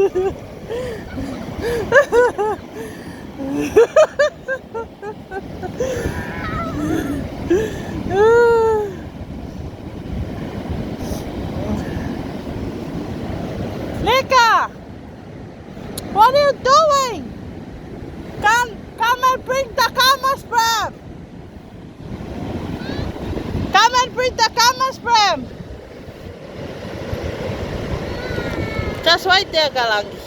Lika! What are you doing? Come and bring the camera spray. Come and bring the camera spray. Just wait there, Galangi.